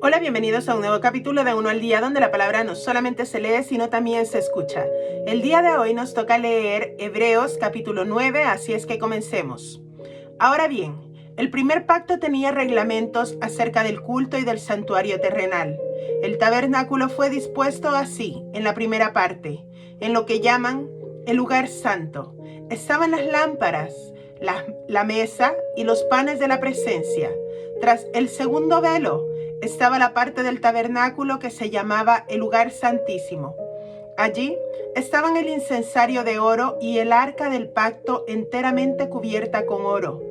Hola, bienvenidos a un nuevo capítulo de Uno al Día, donde la palabra no solamente se lee, sino también se escucha. El día de hoy nos toca leer Hebreos capítulo 9, así es que comencemos. Ahora bien, el primer pacto tenía reglamentos acerca del culto y del santuario terrenal. El tabernáculo fue dispuesto así, en la primera parte, en lo que llaman el lugar santo. Estaban las lámparas, la mesa y los panes de la presencia. Tras el segundo velo estaba la parte del tabernáculo que se llamaba el lugar santísimo. Allí estaban el incensario de oro y el arca del pacto enteramente cubierta con oro.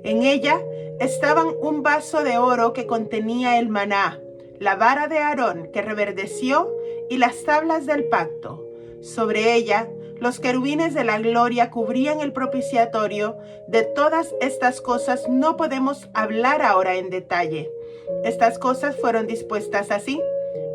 En ella estaban un vaso de oro que contenía el maná, la vara de Aarón que reverdeció y las tablas del pacto. Sobre ella, los querubines de la gloria cubrían el propiciatorio. De todas estas cosas no podemos hablar ahora en detalle. Estas cosas fueron dispuestas así.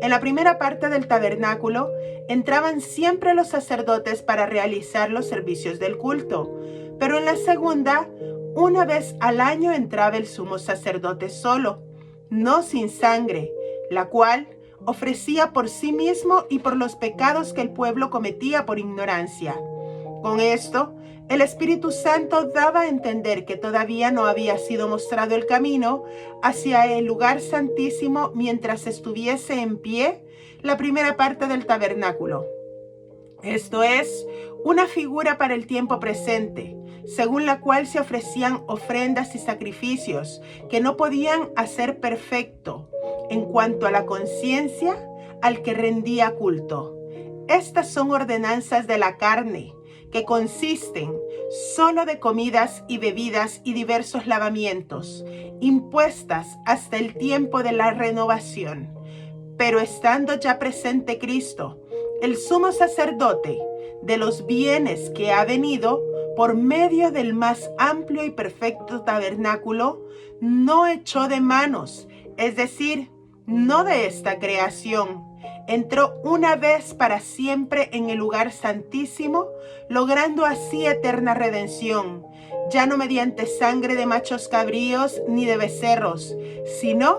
En la primera parte del tabernáculo entraban siempre los sacerdotes para realizar los servicios del culto, pero en la segunda, una vez al año entraba el sumo sacerdote solo, no sin sangre, la cual ofrecía por sí mismo y por los pecados que el pueblo cometía por ignorancia. Con esto, el Espíritu Santo daba a entender que todavía no había sido mostrado el camino hacia el lugar santísimo mientras estuviese en pie la primera parte del tabernáculo. Esto es una figura para el tiempo presente, según la cual se ofrecían ofrendas y sacrificios que no podían hacer perfecto en cuanto a la conciencia al que rendía culto. Estas son ordenanzas de la carne, que consisten solo de comidas y bebidas y diversos lavamientos, impuestas hasta el tiempo de la renovación. Pero estando ya presente Cristo, el sumo sacerdote de los bienes que ha venido por medio del más amplio y perfecto tabernáculo, no echó de manos, es decir, no de esta creación. Entró una vez para siempre en el lugar santísimo, logrando así eterna redención, ya no mediante sangre de machos cabríos ni de becerros, sino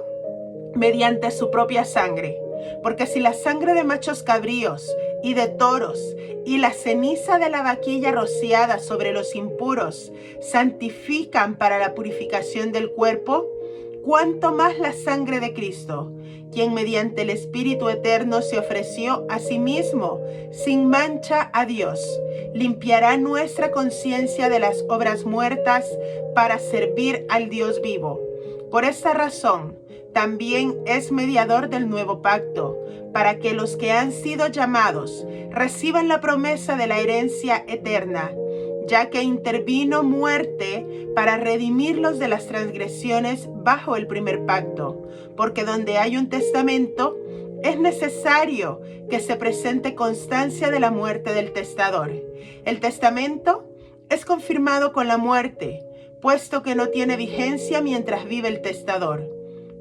mediante su propia sangre. Porque si la sangre de machos cabríos y de toros y la ceniza de la vaquilla rociada sobre los impuros santifican para la purificación del cuerpo, cuánto más la sangre de Cristo, quien mediante el Espíritu Eterno se ofreció a sí mismo sin mancha a Dios, limpiará nuestra conciencia de las obras muertas para servir al Dios vivo. Por esta razón, también es mediador del nuevo pacto, para que los que han sido llamados reciban la promesa de la herencia eterna, ya que intervino muerte para redimirlos de las transgresiones bajo el primer pacto, porque donde hay un testamento, es necesario que se presente constancia de la muerte del testador. El testamento es confirmado con la muerte, puesto que no tiene vigencia mientras vive el testador.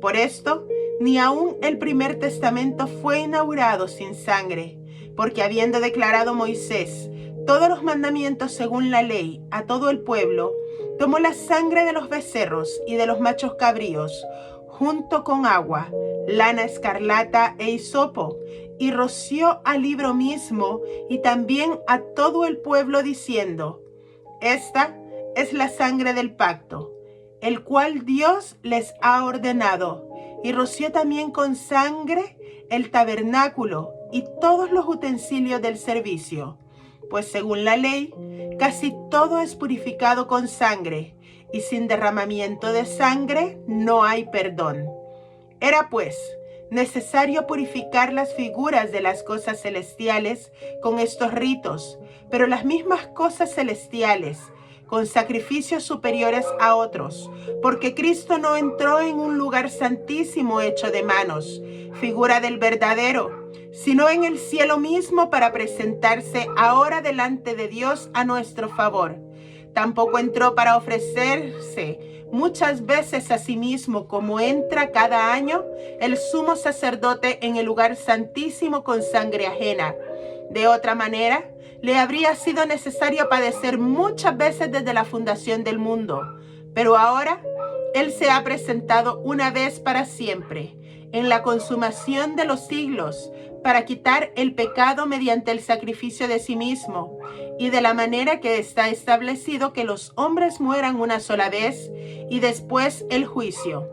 Por esto, ni aun el primer testamento fue inaugurado sin sangre, porque habiendo declarado Moisés todos los mandamientos según la ley a todo el pueblo, tomó la sangre de los becerros y de los machos cabríos, junto con agua, lana escarlata e hisopo, y roció al libro mismo y también a todo el pueblo diciendo: esta es la sangre del pacto, el cual Dios les ha ordenado. Y roció también con sangre el tabernáculo y todos los utensilios del servicio. Pues según la ley, casi todo es purificado con sangre, y sin derramamiento de sangre no hay perdón. Era pues necesario purificar las figuras de las cosas celestiales con estos ritos, pero las mismas cosas celestiales con sacrificios superiores a otros, porque Cristo no entró en un lugar santísimo hecho de manos, figura del verdadero, sino en el cielo mismo para presentarse ahora delante de Dios a nuestro favor. Tampoco entró para ofrecerse muchas veces a sí mismo, como entra cada año el sumo sacerdote en el lugar santísimo con sangre ajena. De otra manera, le habría sido necesario padecer muchas veces desde la fundación del mundo, pero ahora Él se ha presentado una vez para siempre en la consumación de los siglos para quitar el pecado mediante el sacrificio de sí mismo, y de la manera que está establecido que los hombres mueran una sola vez y después el juicio.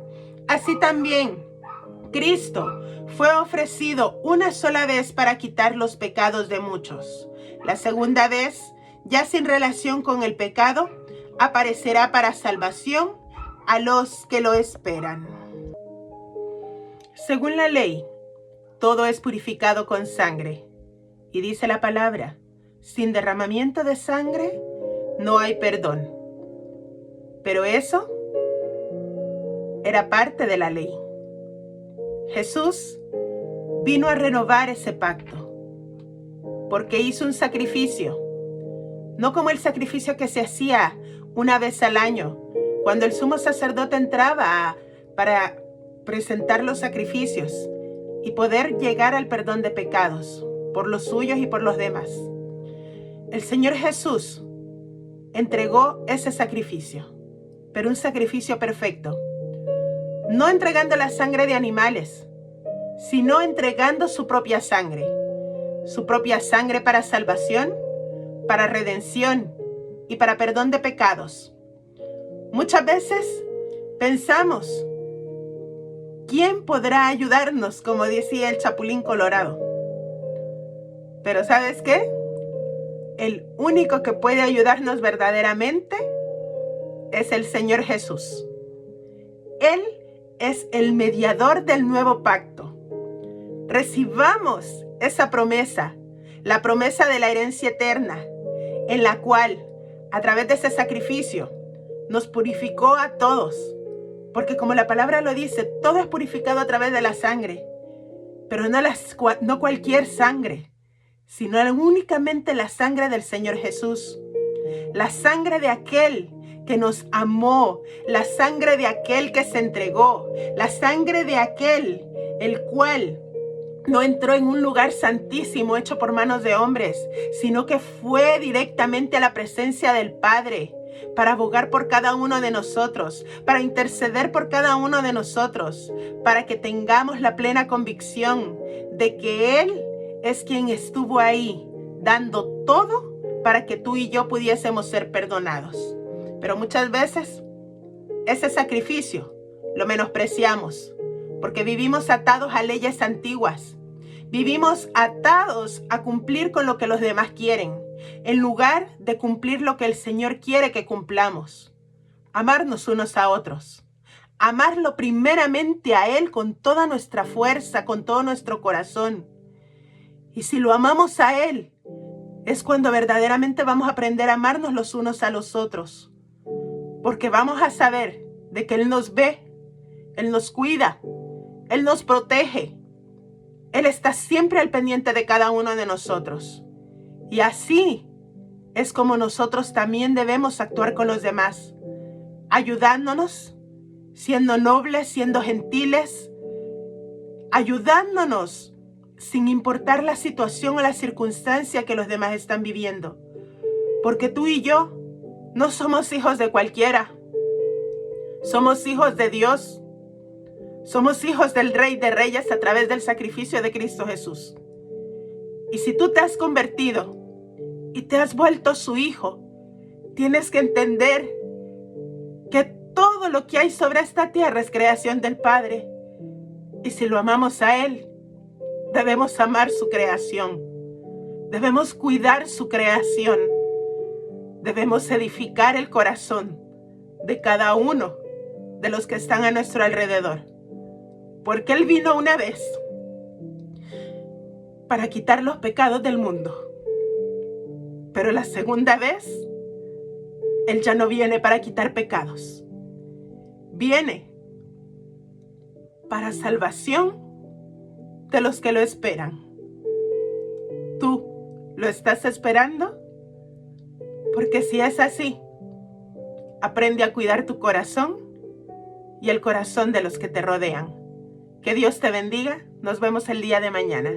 Así también Cristo fue ofrecido una sola vez para quitar los pecados de muchos. La segunda vez, ya sin relación con el pecado, aparecerá para salvación a los que lo esperan. Según la ley, todo es purificado con sangre. Y dice la palabra, sin derramamiento de sangre no hay perdón. Pero eso era parte de la ley. Jesús vino a renovar ese pacto, porque hizo un sacrificio, no como el sacrificio que se hacía una vez al año, cuando el sumo sacerdote entraba para presentar los sacrificios y poder llegar al perdón de pecados por los suyos y por los demás. El Señor Jesús entregó ese sacrificio, pero un sacrificio perfecto. No entregando la sangre de animales, sino entregando su propia sangre para salvación, para redención y para perdón de pecados. Muchas veces pensamos, ¿quién podrá ayudarnos? Como decía el Chapulín Colorado. Pero ¿sabes qué? El único que puede ayudarnos verdaderamente es el Señor Jesús. Él es el mediador del nuevo pacto. Recibamos esa promesa, la promesa de la herencia eterna, en la cual, a través de ese sacrificio, nos purificó a todos. Porque como la palabra lo dice, todo es purificado a través de la sangre. Pero no cualquier sangre, sino únicamente la sangre del Señor Jesús. La sangre de aquel que nos amó, la sangre de aquel que se entregó, la sangre de aquel el cual no entró en un lugar santísimo hecho por manos de hombres, sino que fue directamente a la presencia del Padre para abogar por cada uno de nosotros, para interceder por cada uno de nosotros, para que tengamos la plena convicción de que Él es quien estuvo ahí dando todo para que tú y yo pudiésemos ser perdonados. Pero muchas veces ese sacrificio lo menospreciamos porque vivimos atados a leyes antiguas. Vivimos atados a cumplir con lo que los demás quieren, en lugar de cumplir lo que el Señor quiere que cumplamos. Amarnos unos a otros. Amarlo primeramente a Él con toda nuestra fuerza, con todo nuestro corazón. Y si lo amamos a Él, es cuando verdaderamente vamos a aprender a amarnos los unos a los otros. Porque vamos a saber de que Él nos ve, Él nos cuida, Él nos protege. Él está siempre al pendiente de cada uno de nosotros. Y así es como nosotros también debemos actuar con los demás, ayudándonos, siendo nobles, siendo gentiles, ayudándonos sin importar la situación o la circunstancia que los demás están viviendo. Porque tú y yo no somos hijos de cualquiera. Somos hijos de Dios. Somos hijos del Rey de Reyes a través del sacrificio de Cristo Jesús. Y si tú te has convertido y te has vuelto su hijo, tienes que entender que todo lo que hay sobre esta tierra es creación del Padre. Y si lo amamos a Él, debemos amar su creación. Debemos cuidar su creación. Debemos edificar el corazón de cada uno de los que están a nuestro alrededor. Porque Él vino una vez para quitar los pecados del mundo. Pero la segunda vez, Él ya no viene para quitar pecados. Viene para salvación de los que lo esperan. ¿Tú lo estás esperando? Porque si es así, aprende a cuidar tu corazón y el corazón de los que te rodean. Que Dios te bendiga. Nos vemos el día de mañana.